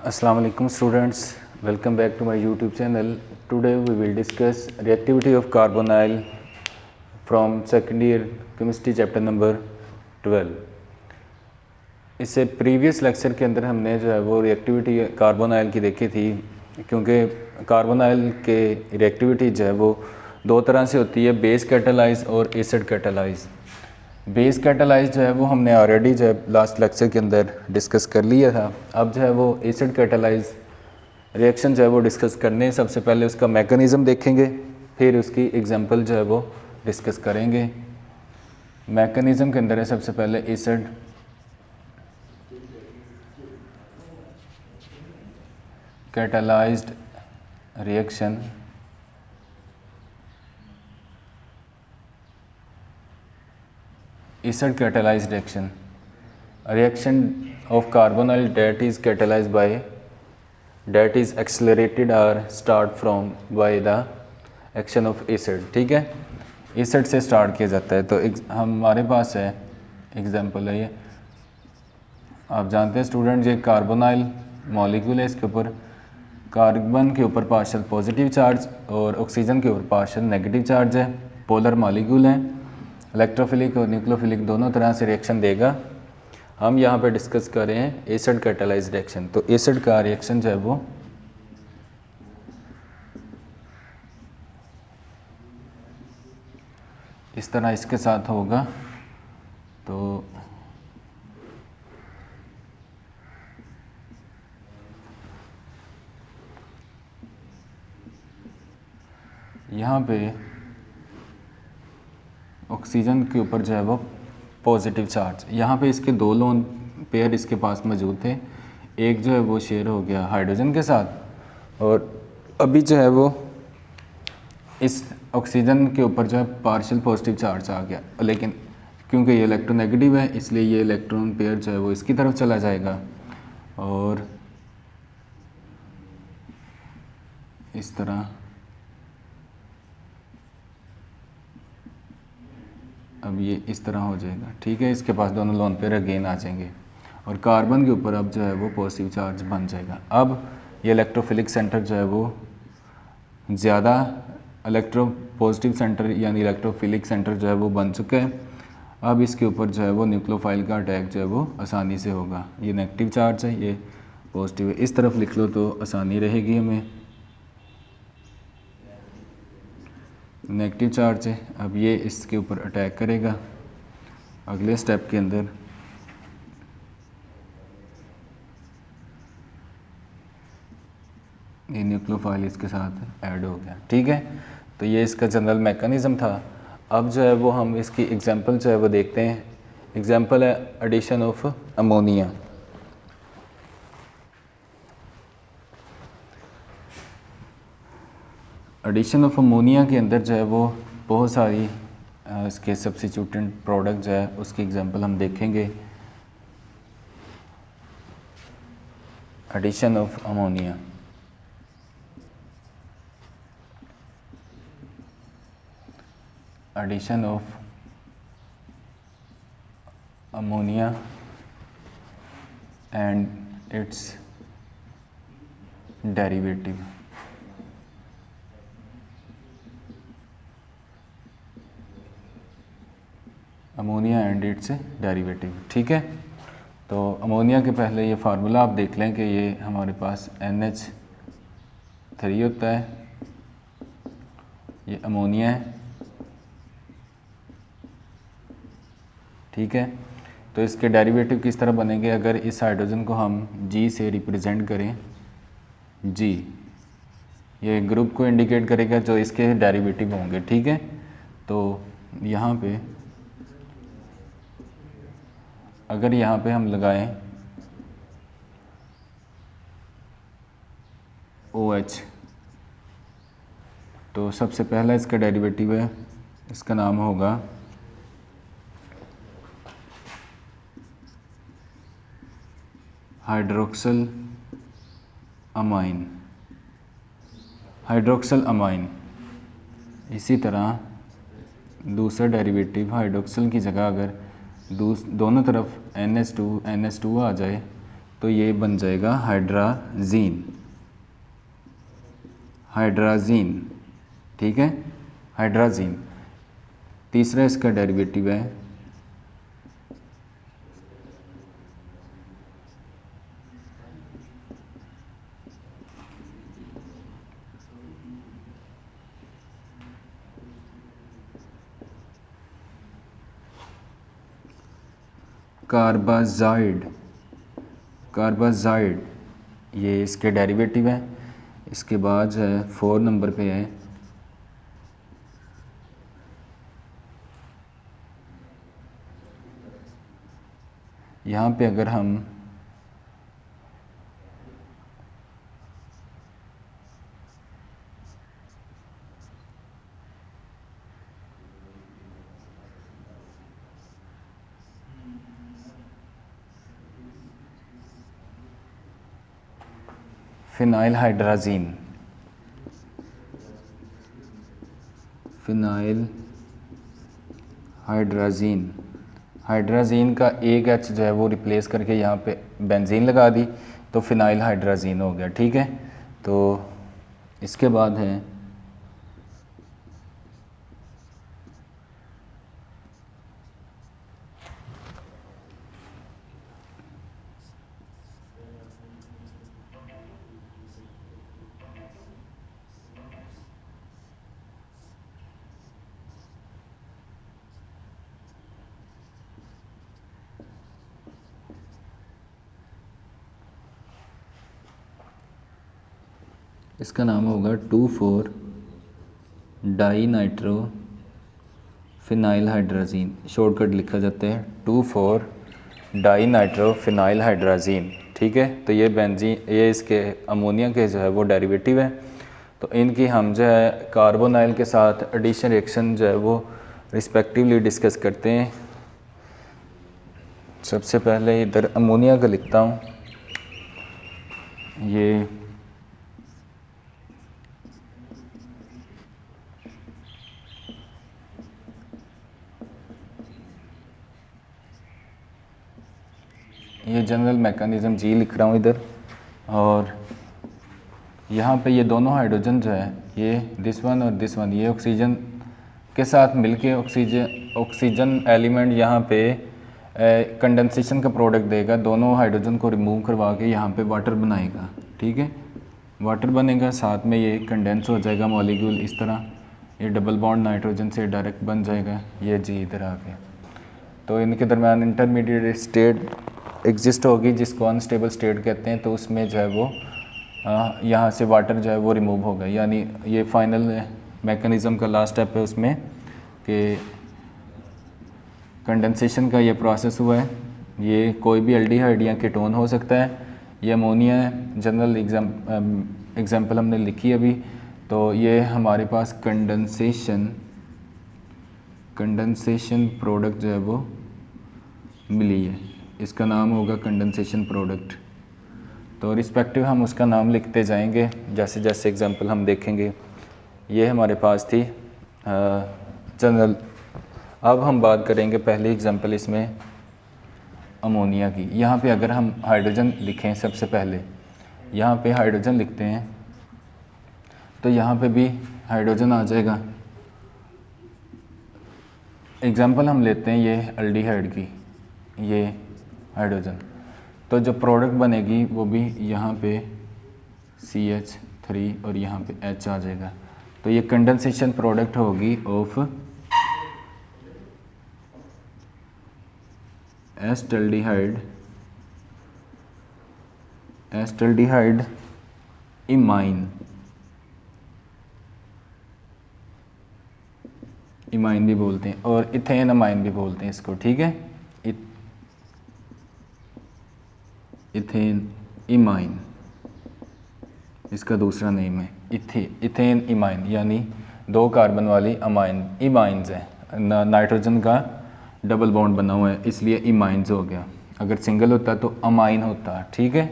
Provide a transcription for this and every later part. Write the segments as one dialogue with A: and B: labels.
A: Assalamu alaikum students, welcome back to my YouTube channel. Today we will discuss reactivity of carbonyl from second year chemistry chapter number 12. इससे previous lecture के अंदर हमने जो है वो reactivity carbonyl की देखी थी, क्योंकि कार्बोनाइल के रिएक्टिविटी जो है वो दो तरह से होती है, बेस कैटालाइज और एसिड कैटालाइज। बेस कैटालाइज जो है वो हमने ऑलरेडी जो है लास्ट लेक्चर के अंदर डिस्कस कर लिया था। अब जो है वो एसिड कैटालाइज रिएक्शन जो है वो डिस्कस करने हैं। सबसे पहले उसका मैकेनिज़्म देखेंगे, फिर उसकी एग्जांपल जो है वो डिस्कस करेंगे। मैकेनिज़्म के अंदर है सबसे पहले acid catalysed reaction acid catalyzed reaction of carbonyl that is catalyzed by that is accelerated or start from by the action of acid। ठीक है, एसिड से स्टार्ट किया जाता है। तो हमारे पास है एग्जांपल है ये, आप जानते हैं स्टूडेंट, ये कार्बोनाइल मॉलिक्यूल है, इसके ऊपर कार्बन के ऊपर पार्शियल पॉजिटिव चार्ज और ऑक्सीजन के ऊपर पार्शियल नेगेटिव चार्ज है। पोलर मॉलिक्यूल है, इलेक्ट्रोफिलिक और न्यूक्लियोफिलिक दोनों तरह से रिएक्शन देगा। हम यहाँ पे डिस्कस कर रहे हैं एसिड कैटालाइज्ड रिएक्शन। तो एसिड का रिएक्शन जो है वो इस तरह इसके साथ होगा। तो यहाँ पे ऑक्सीजन के ऊपर जो है वो पॉजिटिव चार्ज, यहाँ पे इसके दो लोन पेयर इसके पास मौजूद थे। एक जो है वो शेयर हो गया हाइड्रोजन के साथ, और अभी जो है वो इस ऑक्सीजन के ऊपर जो है पार्शियल पॉजिटिव चार्ज आ गया, लेकिन क्योंकि ये इलेक्ट्रोनेगेटिव है इसलिए ये इलेक्ट्रॉन पेयर जो है वो इसकी तरफ चला जाएगा और इस तरह अब ये इस तरह हो जाएगा। ठीक है, इसके पास दोनों लोन पेयर अगेन आ जाएंगे और कार्बन के ऊपर अब जो है वो पॉजिटिव चार्ज बन जाएगा। अब ये इलेक्ट्रोफिलिक सेंटर जो है वो ज़्यादा इलेक्ट्रो पॉजिटिव सेंटर यानी इलेक्ट्रोफिलिक सेंटर जो है वो बन चुका है। अब इसके ऊपर जो है वो न्यूक्लियोफाइल का अटैक जो है वो आसानी से होगा। ये नेगेटिव चार्ज है, ये पॉजिटिव है, इस तरफ लिख लो तो आसानी रहेगी हमें। नेगेटिव चार्ज है, अब ये इसके ऊपर अटैक करेगा अगले स्टेप के अंदर। ये न्यूक्लियोफाइल इसके साथ ऐड हो गया। ठीक है, तो ये इसका जनरल मैकेनिज़्म था। अब जो है वो हम इसकी एग्जांपल जो है वो देखते हैं। एग्जांपल है addition of ammonia. Addition of ammonia के अंदर जो है वो बहुत सारी इसके सब्स्टिट्यूटेंट प्रोडक्ट जो है उसकी एग्जांपल हम देखेंगे। Addition of ammonia, addition of ammonia and its derivative. Ammonia and its derivative. ठीक है, तो अमोनिया के पहले ये फार्मूला आप देख लें कि ये हमारे पास NH3 होता है, ये अमोनिया है। ठीक है, तो इसके डेरिवेटिव किस तरह बनेंगे? अगर इस हाइड्रोजन को हम G से रिप्रेजेंट करें, G ये ग्रुप को इंडिकेट करेगा जो इसके डेरिवेटिव होंगे। ठीक है, तो यहाँ पे अगर यहाँ पे हम लगाएं OH, तो सबसे पहला इसका डेरिवेटिव है, इसका नाम होगा हाइड्रोक्सिल अमाइन। Hydroxyl amine. इसी तरह दूसरा डेरिवेटिव हाइड्रोक्सिल की जगह अगर दोनों तरफ NH2 आ जाए तो ये बन जाएगा हाइड्राजीन, हाइड्राजीन, ठीक है, हाइड्राजीन। तीसरा इसका डेरिवेटिव है कार्बाजाइड, कार्बाजाइड, ये इसके डेरिवेटिव है। इसके बाद जो है 4 नंबर पे है यहाँ पे अगर हम phenyl hydrazine, phenyl hydrazine, hydrazine का एक एच जो है वो रिप्लेस करके यहाँ पे बेंजीन लगा दी तो फिनाइल हाइड्राजीन हो गया, ठीक है। तो इसके बाद है इसका नाम होगा 2,4 dinitrophenylhydrazine, shortcut लिखा जाता है 2,4 डाई नाइट्रो फिनाइल हाइड्राजीन, ठीक है। तो ये बेंजीन, ये इसके अमोनिया के जो है वो डेरिवेटिव है। तो इनकी हम जो है कार्बोनाइल के साथ एडिशन रिएक्शन जो है वो रिस्पेक्टिवली डिस्कस करते हैं। सबसे पहले इधर अमोनिया का लिखता हूँ, ये जनरल मैकेनिज़्म जी लिख रहा हूँ इधर। और यहाँ पे ये दोनों हाइड्रोजन जो है ये दिस वन और दिस वन, ये ऑक्सीजन के साथ मिलके ऑक्सीजन एलिमेंट यहाँ पे कंडेंसेशन का प्रोडक्ट देगा, दोनों हाइड्रोजन को रिमूव करवा के यहाँ पे वाटर बनाएगा, ठीक है। वाटर बनेगा, साथ में ये कंडेंस हो जाएगा मॉलिक्यूल इस तरह, ये डबल बॉन्ड नाइट्रोजन से डायरेक्ट बन जाएगा, ये जी इधर आ गया। तो इनके दरम्यान इंटरमीडिएट स्टेट एग्जिस्ट होगी जिसको अनस्टेबल स्टेट कहते हैं। तो उसमें जो है वो यहाँ से वाटर जो है वो रिमूव होगा, यानी ये फाइनल मैकेनिज़्म का लास्ट स्टेप है उसमें कि कंडेंसेशन का ये प्रोसेस हुआ है। ये कोई भी एल्डिहाइड या कीटोन हो सकता है, ये अमोनिया है, जनरल एग्जाम्पल हमने लिखी अभी। तो ये हमारे पास कंडेंसेशन प्रोडक्ट जो है वो मिली है, इसका नाम होगा कंडेंसेशन प्रोडक्ट। तो रिस्पेक्टिव हम उसका नाम लिखते जाएंगे जैसे जैसे एग्जांपल हम देखेंगे। ये हमारे पास थी जनरल। अब हम बात करेंगे पहली एग्जांपल इसमें अमोनिया की। यहाँ पे अगर हम हाइड्रोजन लिखें, सबसे पहले यहाँ पे हाइड्रोजन लिखते हैं तो यहाँ पे भी हाइड्रोजन आ जाएगा। एग्जांपल हम लेते हैं ये एल्डिहाइड की, ये हाइड्रोजन, तो जो प्रोडक्ट बनेगी वो भी यहाँ पे CH3 और यहाँ पे H आ जाएगा। तो ये कंडेंसेशन प्रोडक्ट होगी ऑफ एस्टल्डिहाइड इमाइन, इमाइन भी बोलते हैं और इथेन अमाइन भी बोलते हैं इसको, ठीक है। इथेन इमाइन इसका दूसरा नेम है, इथेन इमाइन, यानी 2 कार्बन वाली इमाइंस है। नाइट्रोजन का डबल बॉन्ड बना हुआ है इसलिए इमाइंस हो गया, अगर सिंगल होता तो अमाइन होता, ठीक है।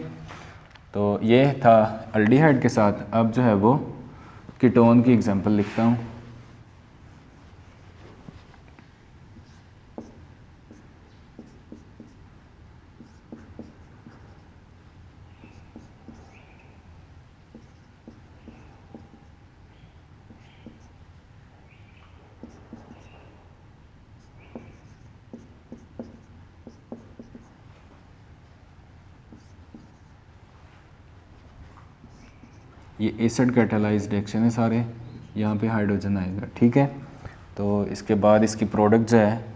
A: तो ये था एल्डिहाइड के साथ। अब जो है वो कीटोन की एग्जांपल लिखता हूँ। ये एसिड कैटालाइज्ड रिएक्शन है सारे, यहाँ पे हाइड्रोजन आएगा, ठीक है। तो इसके बाद इसकी प्रोडक्ट जो है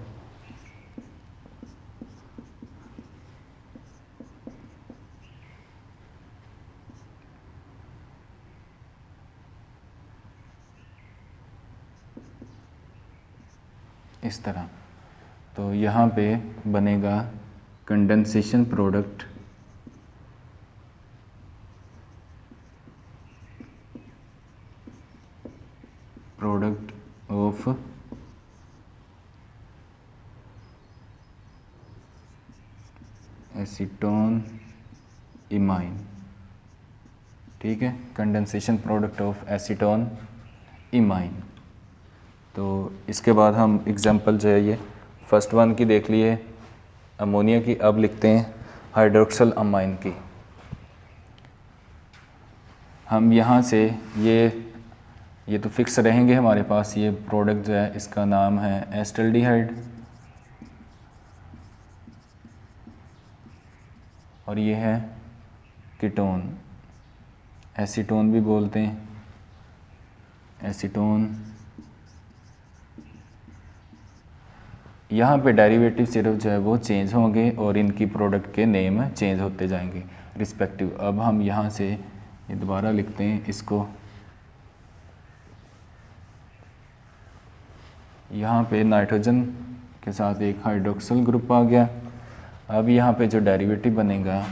A: इस तरह, तो यहाँ पे बनेगा condensation product of acetone imine, ठीक है, condensation product of acetone imine. तो इसके बाद हम एग्जांपल जो है ये फर्स्ट वन की देख लिए अमोनिया की, अब लिखते हैं हाइड्रोक्सिल अमाइन की। हम यहाँ से ये तो फिक्स रहेंगे हमारे पास, ये प्रोडक्ट जो है इसका नाम है एस्टल्डिहाइड और ये है कीटोन, एसीटोन भी बोलते हैं, एसीटोन। यहाँ पे डेरिवेटिव सिर्फ जो है वो चेंज होंगे और इनकी प्रोडक्ट के नेम चेंज होते जाएंगे रिस्पेक्टिव। अब हम यहाँ से ये दोबारा लिखते हैं इसको, यहाँ पे नाइट्रोजन के साथ एक हाइड्रोक्सिल ग्रुप आ गया। अब यहाँ पे जो डेरिवेटिव बनेगा,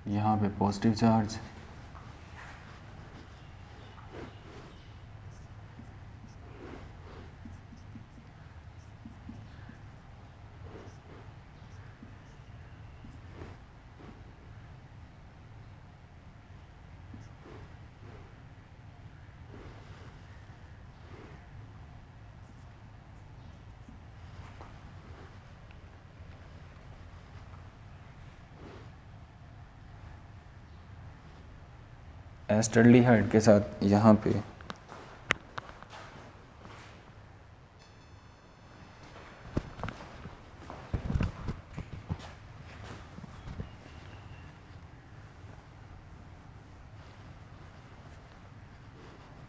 A: यहाँ पे पॉजिटिव चार्ज, एस्टल्डिहाइड के साथ यहाँ पे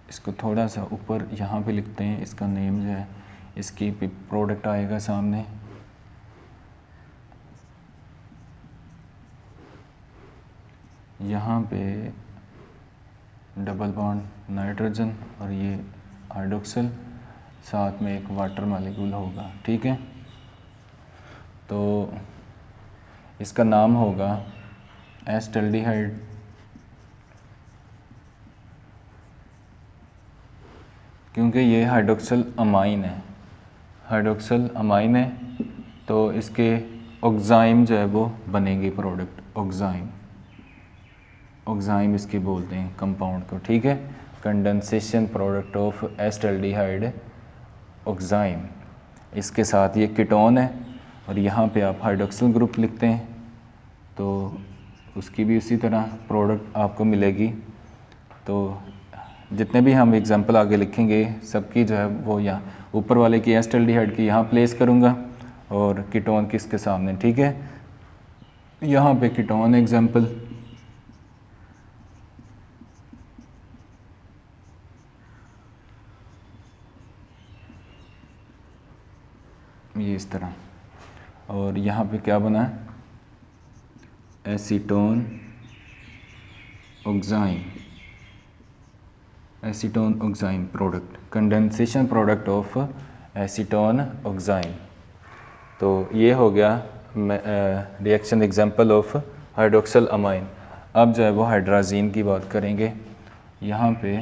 A: इसको थोड़ा सा ऊपर यहाँ पे लिखते हैं, इसका नेम जो है, इसकी प्रोडक्ट आएगा सामने, यहाँ पे डबल बॉन्ड नाइट्रोजन और ये हाइड्रोक्सिल, साथ में एक वाटर मॉलिक्यूल होगा, ठीक है। तो इसका नाम होगा एस्टल्डिहाइड, क्योंकि ये हाइड्रोक्सिल अमाइन है, हाइड्रोक्सिल अमाइन है, तो इसके ऑक्साइम जो है वो बनेंगे प्रोडक्ट, ऑक्साइम, ऑक्साइम इसकी बोलते हैं कंपाउंड को, ठीक है। Condensation product of acetaldehyde oxime, इसके साथ ये कीटोन है और यहाँ पे आप हाइड्रोक्सिल ग्रुप लिखते हैं, तो उसकी भी उसी तरह प्रोडक्ट आपको मिलेगी। तो जितने भी हम एग्जांपल आगे लिखेंगे सबकी जो है वो यहाँ ऊपर वाले की एस्टल्डिहाइड की यहाँ प्लेस करूँगा और कीटोन की इसके सामने, ठीक है। यहाँ पे कीटोन एग्जांपल, ये इस तरह, और यहाँ पे क्या बना है, acetone oxime, acetone oxime product, condensation product of acetone oxime. तो ये हो गया reaction example of hydroxyl amine. अब जो है वो हाइड्राजीन की बात करेंगे। यहाँ पे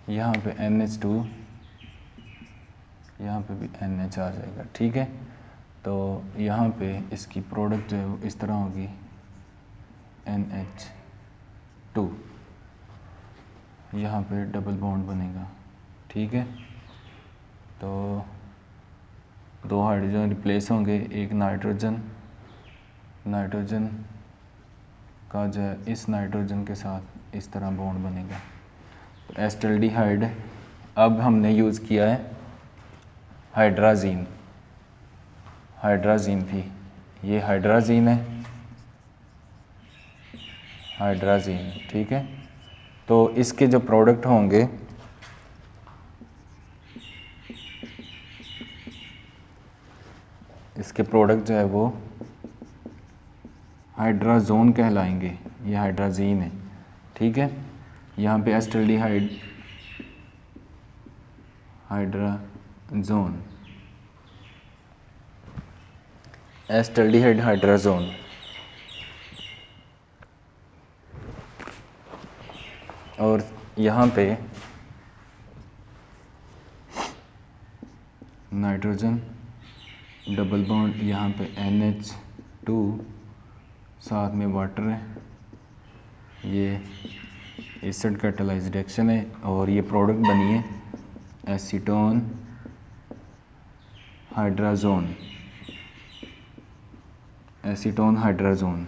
A: यहाँ पे NH2, यहाँ पे भी NH आ जाएगा, ठीक है। तो यहाँ पे इसकी प्रोडक्ट जो है वो इस तरह होगी, NH2, यहाँ पे डबल बॉन्ड बनेगा, ठीक है। तो दो हाइड्रोजन रिप्लेस होंगे, एक नाइट्रोजन, नाइट्रोजन का जो है इस नाइट्रोजन के साथ इस तरह बॉन्ड बनेगा। तो एसिटाल्डिहाइड अब हमने यूज़ किया है हाइड्राजीन, हाइड्राजीन थी, ये हाइड्राजीन है, हाइड्राजीन, ठीक है। तो इसके जो प्रोडक्ट होंगे इसके प्रोडक्ट जो है वो हाइड्राजोन कहलाएंगे, ये हाइड्राजीन है, ठीक है। यहाँ पे एसिटाल्डिहाइड हाइड्राजोन, एसिटाल्डिहाइड हाइड्राजोन। और यहाँ पे नाइट्रोजन डबल बॉन्ड, यहाँ पे NH2 साथ में वाटर है, ये एसिड कैटालाइज रिएक्शन है और ये प्रोडक्ट बनी है acetone hydrazone, acetone hydrazone,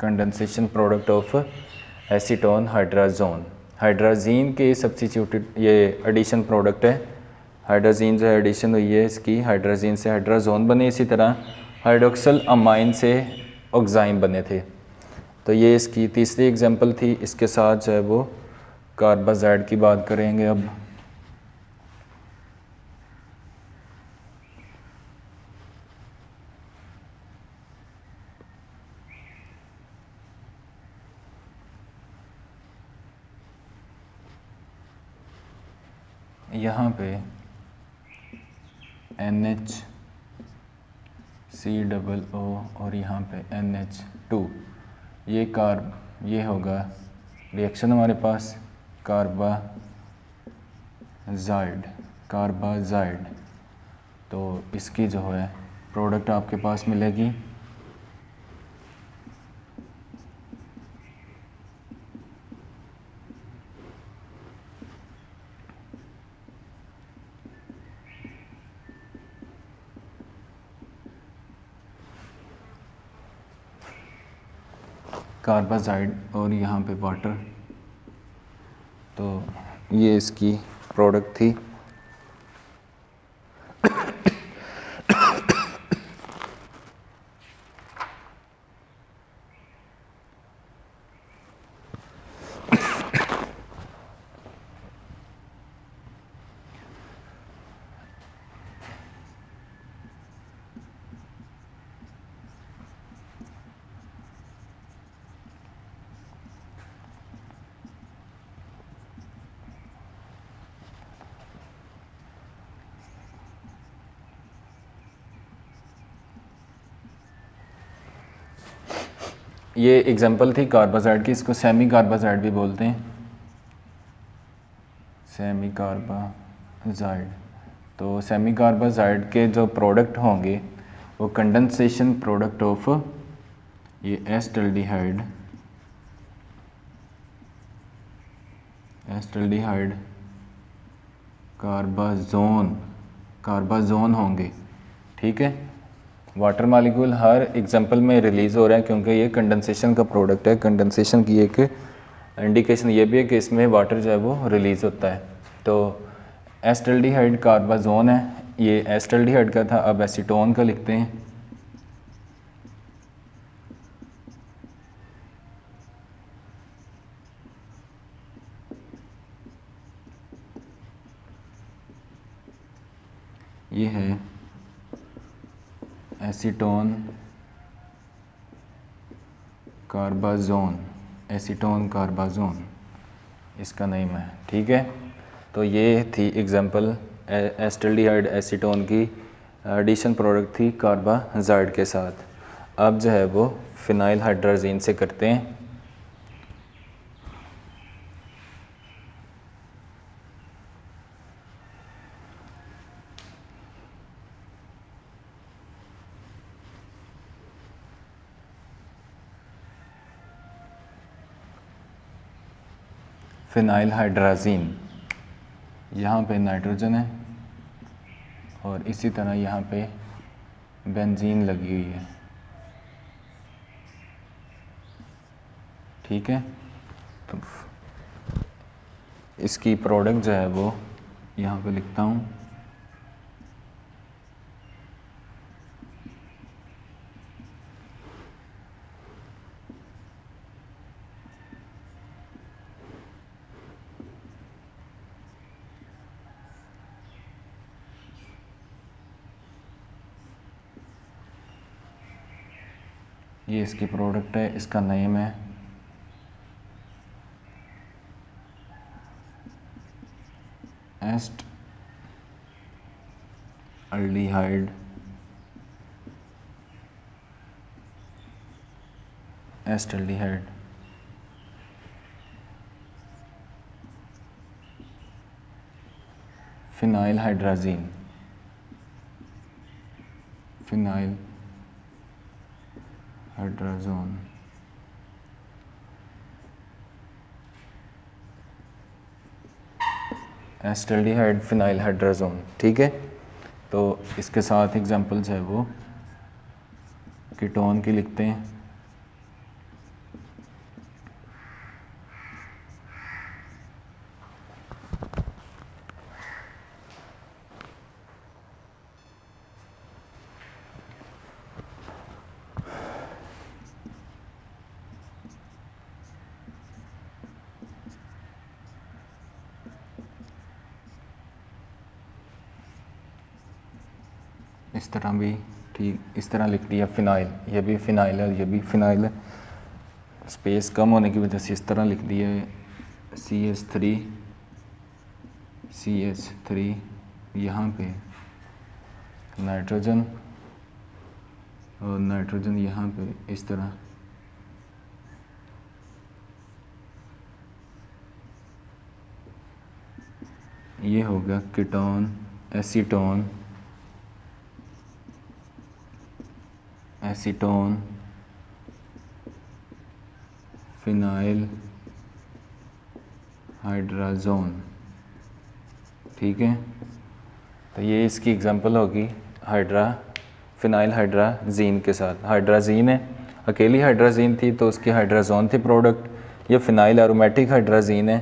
A: condensation product of acetone hydrazone. Hydrazine के सब्स्टिट्यूटेड ये एडिशन प्रोडक्ट है, हाइड्राजीन जो है एडिशन हुई है इसकी, हाइड्राजीन से हाइड्राजोन बने, इसी तरह हाइड्रोक्सिल अमाइन से ऑक्साइम बने थे। तो ये इसकी तीसरी एग्जांपल थी। इसके साथ जो है वो कार्बाजाइड की बात करेंगे अब। यहाँ पे NHCOO और यहाँ पे NH2, ये होगा रिएक्शन हमारे पास कार्बाजाइड। तो इसकी जो है प्रोडक्ट आपके पास मिलेगी कार्बाजाइड और यहाँ पे वाटर। तो ये इसकी प्रोडक्ट थी। ये एग्जांपल थी कार्बाजाइड की, इसको सेमी कार्बाजाइड भी बोलते हैं, सेमी कार्बाजाइड। तो सेमी कार्बाजाइड के जो प्रोडक्ट होंगे वो कंडेंसेशन प्रोडक्ट ऑफ ये एसिटाल्डिहाइड कार्बाजोन होंगे, ठीक है। वाटर मॉलिक्यूल हर एग्जांपल में रिलीज़ हो रहा है क्योंकि ये कंडेंसेशन का प्रोडक्ट है। कंडेंसेशन की एक इंडिकेशन ये भी है कि इसमें वाटर जो है वो रिलीज़ होता है। तो एसिटाल्डिहाइड कार्बाजोन है, ये एसिटाल्डिहाइड का था, अब एसीटोन का लिखते हैं। ये है एसीटोन कार्बाजोन, एसीटोन कार्बाजोन इसका नेम है, ठीक है। तो ये थी एग्जांपल एसिटाल्डिहाइड एसीटोन की एडिशन प्रोडक्ट थी कार्बाजाइड के साथ। अब जो है वो फिनाइल हाइड्राजीन से करते हैं। फिनाइल हाइड्राजीन, यहाँ पे नाइट्रोजन है और इसी तरह यहाँ पे बेंजीन लगी हुई है। ठीक है। तो इसकी प्रोडक्ट जो है वो यहाँ पे लिखता हूँ। ये इसकी प्रोडक्ट है, इसका नेम है acetaldehyde phenyl hydrazine acetaldehyde phenyl hydrazone. ठीक है। तो इसके साथ एग्जांपल्स है वो कीटोन की लिखते हैं। इस तरह भी ठीक, इस तरह लिख दिया फिनाइल, ये भी फिनाइल है, ये भी फिनाइल है। स्पेस कम होने की वजह से इस तरह लिख दिया है CH3 यहाँ पे नाइट्रोजन और नाइट्रोजन यहाँ पे इस तरह। ये हो गया कीटोन, एसीटोन फिनाइल हाइड्राजोन। ठीक है। तो ये इसकी एग्जांपल होगी फिनाइल हाइड्राजीन के साथ। हाइड्राजीन है, अकेली हाइड्राजीन थी तो उसकी हाइड्राजोन थी प्रोडक्ट। ये फिनाइल एरोमेटिक हाइड्राजीन है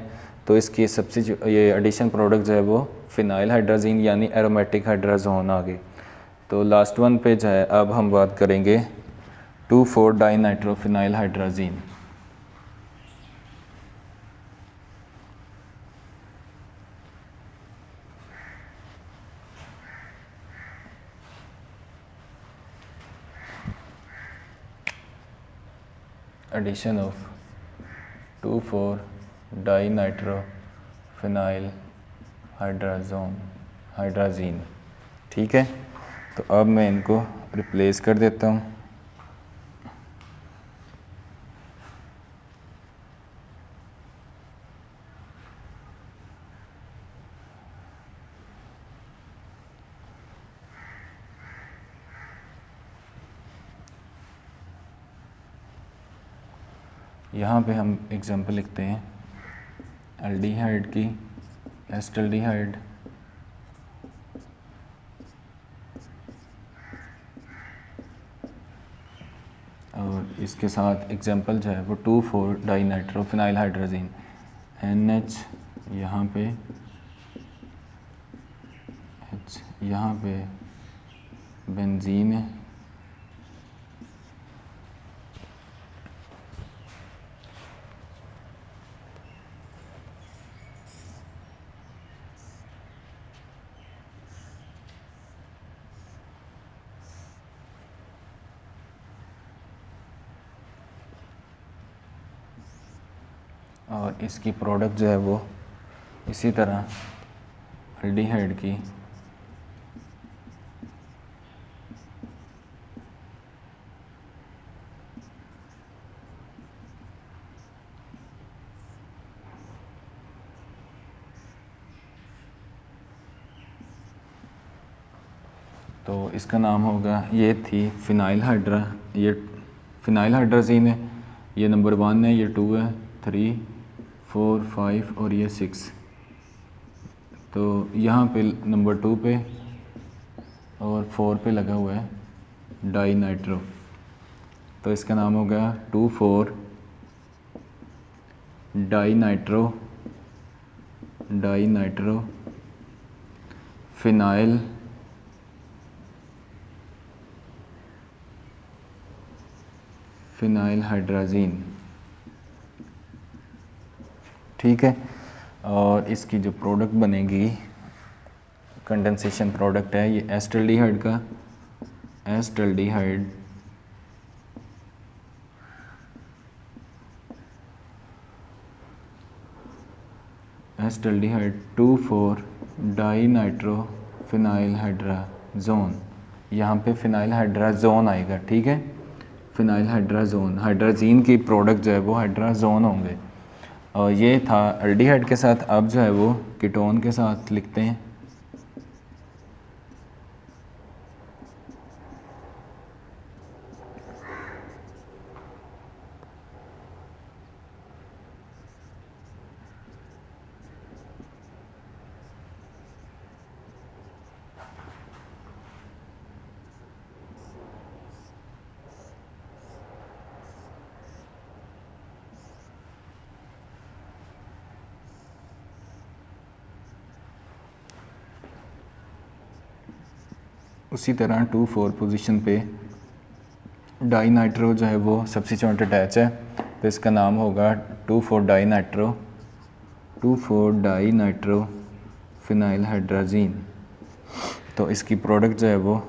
A: तो इसकी ये एडिशन प्रोडक्ट जो है वो फिनाइल हाइड्राजीन यानी एरोमेटिक हाइड्राजोन आ गई। तो लास्ट वन पे जो है अब हम बात करेंगे two four dinitrophenyl hydrazine. Addition of two four dinitrophenyl hydrazine. ठीक है। तो अब मैं इनको रिप्लेस कर देता हूँ। यहाँ पे हम एग्जांपल लिखते हैं एल्डिहाइड की, एस्टल्डिहाइड और इसके साथ एग्जांपल जो है वो 2,4-डाइनाइट्रोफिनाइल हाइड्राजीन NH यहाँ पे, H यहाँ पे बेंजीन है और इसकी प्रोडक्ट जो है वो इसी तरह एल्डिहाइड की तो इसका नाम होगा, ये थी फिनाइल ये फिनाइल हाइड्राजीन है, ये नंबर 1 है, ये 2 है, 3, 4, 5 और ये 6। तो यहाँ पे नंबर 2 पे और 4 पे लगा हुआ है डाई नाइट्रो, तो इसका नाम होगा डाई नाइट्रो फिनाइल हाइड्राजीन। ठीक है, और इसकी जो प्रोडक्ट बनेगी, कंडेंसेशन प्रोडक्ट है ये एस्टल्डिहाइड का, एस्टल्डिहाइड 2,4 डाईनाइट्रोफिनाइल हाइड्राजोन। यहाँ पे फिनाइल हाइड्राजोन आएगा। ठीक है, फिनाइल हाइड्राजोन, हाइड्राजीन की प्रोडक्ट जो है वो हाइड्राजोन होंगे। और ये था एल्डिहाइड के साथ। अब जो है वो कीटोन के साथ लिखते हैं। उसी तरह 2,4 पोजीशन पे डाई नाइट्रो जो है वो सब्स्टिट्यूएंट अटैच है, तो इसका नाम होगा 2,4 डाई नाइट्रो फिनाइल हाइड्राजीन। तो इसकी प्रोडक्ट जो है वो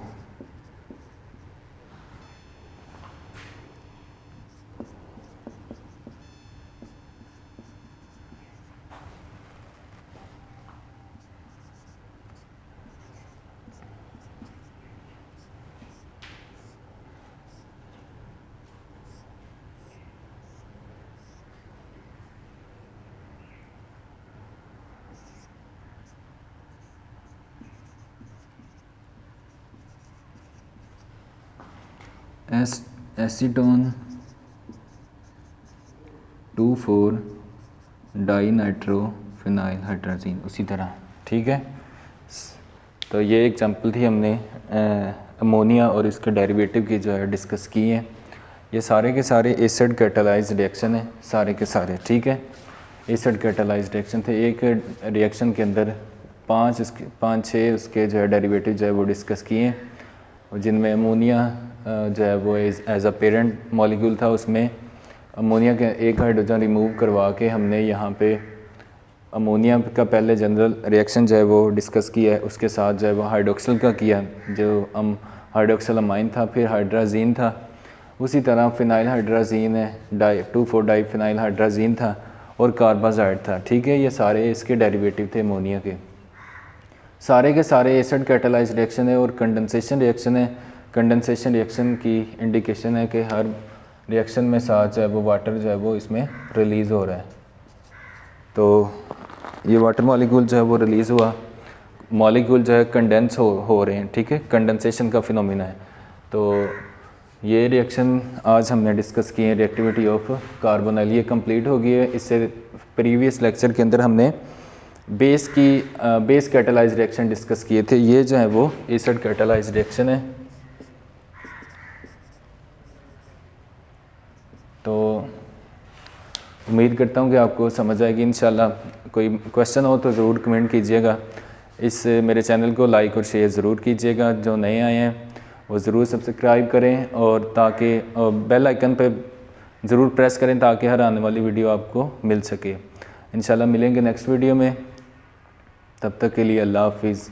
A: acetone 2,4 dinitrophenylhydrazine, उसी तरह। ठीक है, तो ये एग्जांपल थी, हमने अमोनिया और इसके डेरिवेटिव की जो है डिस्कस की है। ये सारे के सारे एसिड कैटालाइज्ड रिएक्शन है, सारे के सारे। ठीक है, एसिड कैटालाइज्ड रिएक्शन थे। एक रिएक्शन के अंदर पाँच छः उसके जो है डेरिवेटिव जो है वो डिस्कस किए, और जिनमें अमोनिया जो है वो एज अ पेरेंट मॉलिक्यूल था। उसमें अमोनिया के एक हाइड्रोजन रिमूव करवा के हमने यहाँ पे अमोनिया का पहले जनरल रिएक्शन जो है वो डिस्कस किया है, उसके साथ जो है वो हाइड्रोक्सिल का किया, जो हाइड्रोक्सिल अमाइन था, फिर हाइड्राजीन था। उसी तरह फिनाइल हाइड्राजीन है, 2,4 डाई फिनाइल हाइड्राजीन था, और कार्बाजाइड था। ठीक है, ये सारे इसके डेरिवेटिव थे अमोनिया के। सारे के सारे एसिड कैटालाइज्ड रिएक्शन है और कंडेंसेशन रिएक्शन है। कंडेंसेशन रिएक्शन की इंडिकेशन है कि हर रिएक्शन में साथ जो है वो वाटर जो है वो इसमें रिलीज़ हो रहा है। तो ये वाटर मॉलिक्यूल जो है वो रिलीज़ हुआ, मॉलिक्यूल जो है कंडेंस हो रहे हैं। ठीक है, कंडेंसेशन का फिनोमिना है। तो ये रिएक्शन आज हमने डिस्कस किए हैं, रिएक्टिविटी ऑफ कार्बोनाइल। ये कंप्लीट हो गई है। इससे प्रीवियस लेक्चर के अंदर हमने बेस कैटालाइज्ड रिएक्शन डिस्कस किए थे। ये जो है वो एसिड कैटालाइज्ड रिएक्शन है। तो उम्मीद करता हूँ कि आपको समझ आएगी इंशाल्लाह। कोई क्वेश्चन हो तो ज़रूर कमेंट कीजिएगा। इस मेरे चैनल को लाइक और शेयर ज़रूर कीजिएगा। जो नए आए हैं वो ज़रूर सब्सक्राइब करें, और ताकि बेल आइकन पे ज़रूर प्रेस करें ताकि हर आने वाली वीडियो आपको मिल सके। इंशाल्लाह मिलेंगे नेक्स्ट वीडियो में। तब तक के लिए अल्लाह हाफिज़।